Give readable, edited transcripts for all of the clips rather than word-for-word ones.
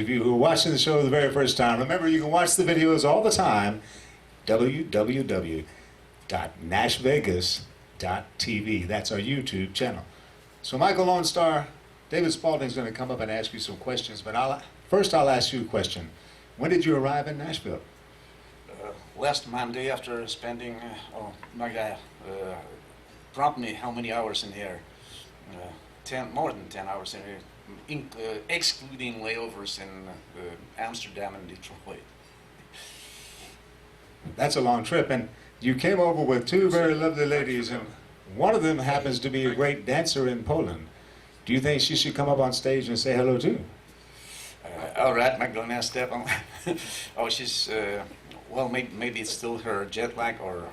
of you who are watching the show the very first time, remember you can watch the videos all the time. www.nashvegas.tv. That's our YouTube channel. So Michael Lonstar, David Spaulding's going to come up and ask you some questions, but first I'll ask you a question. When did you arrive in Nashville? Last Monday, after spending, prompt me how many hours in the air? More than 10 hours in the air, excluding layovers in Amsterdam and Detroit. That's a long trip, and you came over with two very lovely ladies, and one of them happens to be a great dancer in Poland. Do you think she should come up on stage and say hello too? All right, Magdalena, step on. Oh, she's, well, maybe it's still her jet lag, or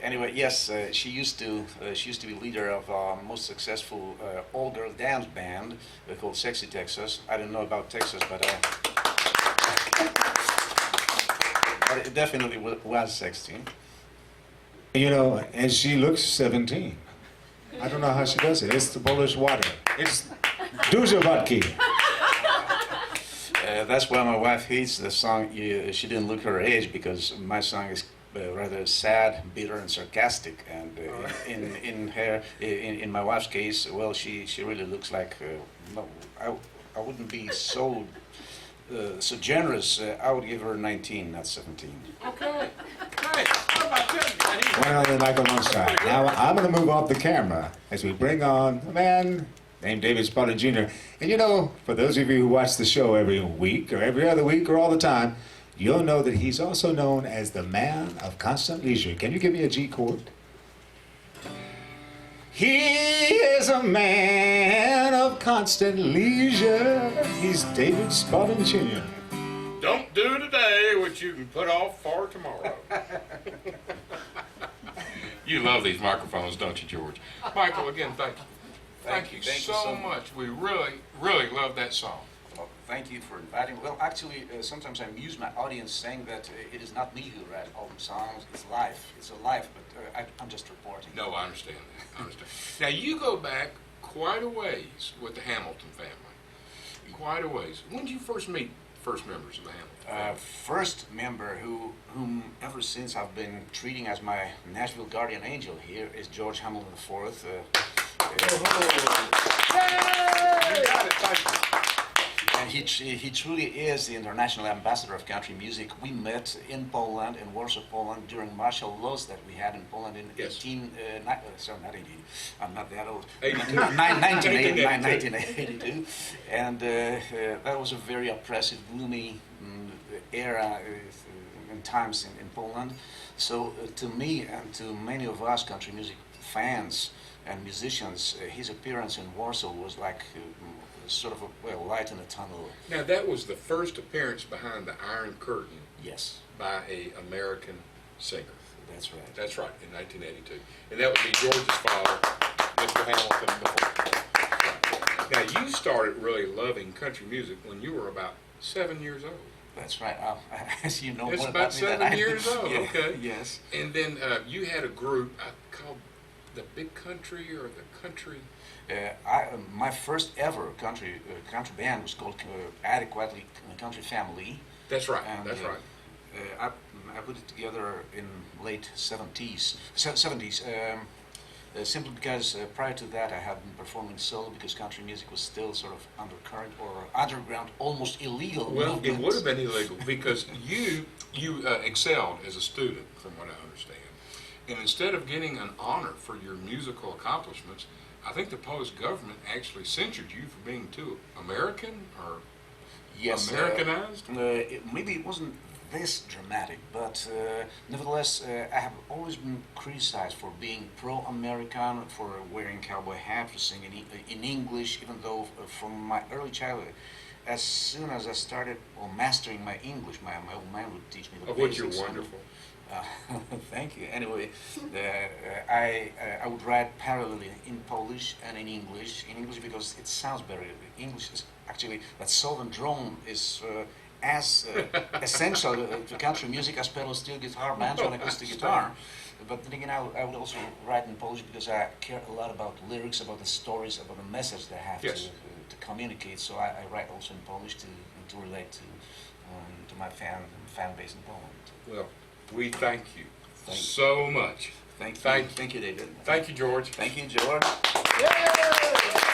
anyway, yes, she used to be leader of our most successful all-girl dance band called Sexy Texas. I don't know about Texas, but it definitely was 16. You know, and she looks 17. I don't know how she does it. It's the Polish water. It's dużo vodka. That's why my wife hates the song. She didn't look her age, because my song is rather sad, bitter, and sarcastic. And in my wife's case, well, she really looks like. No, I wouldn't be so generous. I would give her 19, not 17. Okay. Nice. How about that? One on the Michael Lonstar. Now I'm going to move off the camera as we bring on a man named David Spaulding Jr. And you know, for those of you who watch the show every week or every other week or all the time, you'll know that he's also known as the man of constant leisure. Can you give me a G chord? He is a man of constant leisure. He's David Spaulding Jr. Don't do today what you can put off for tomorrow. You love these microphones, don't you, George? Michael, again, thank you. Thank you so much. We really, really love that song. Well, thank you for inviting me. Well, actually, sometimes I amuse my audience saying that it is not me who writes all the songs. It's life. It's a life, but I'm just reporting. No, I understand that. I understand. Now, you go back quite a ways with the Hamilton family. Quite a ways. When did you first meet first members of the Hamilton family? First member whom ever since I've been treating as my Nashville guardian angel here is George Hamilton IV. And he truly is the international ambassador of country music. We met in Poland, in Warsaw, Poland, during martial laws that we had in Poland in not 18, I'm not that old, 1982. And that was a very oppressive, gloomy era and times in Poland. So to me and to many of us country music fans and musicians, his appearance in Warsaw was like sort of a light in a tunnel. Now, that was the first appearance behind the Iron Curtain. Yes. By an American singer. That's right. That's right, in 1982. And that would be George's father, Mr. Hamilton. Now, you started really loving country music when you were about 7 years old. That's right. As you know, it's more about about 7 years old. Yeah. Okay. Yes. And then you had a group called the Big Country, or the Country. My first ever country band was called Adequately Country Family. That's right. And, that's right. I put it together in late 70s. Simply because prior to that I had been performing solo, because country music was still sort of undercurrent or underground, almost illegal. Well, movement. it would have been illegal because you excelled as a student, from what I understand. And instead of getting an honor for your musical accomplishments, I think the Polish government actually censured you for being too American, or Americanized? Maybe it wasn't this dramatic, but nevertheless, I have always been criticized for being pro-American, for wearing cowboy hat, for singing in English, even though from my early childhood, as soon as I started mastering my English, my old man would teach me the basics. Of which you're wonderful. Thank you. Anyway, I would write parallelly in Polish and in English. In English because it sounds better. English is actually, that Southern drone is as essential to country music as pedal steel guitar, banjo and acoustic guitar. But then again, I would also write in Polish because I care a lot about lyrics, about the stories, about the message they have to communicate. So I write also in Polish to relate to my fan base in Poland. Well, we thank you Thank you. so much. Thank you, David. Thank you, George. Thank you, George. Yay!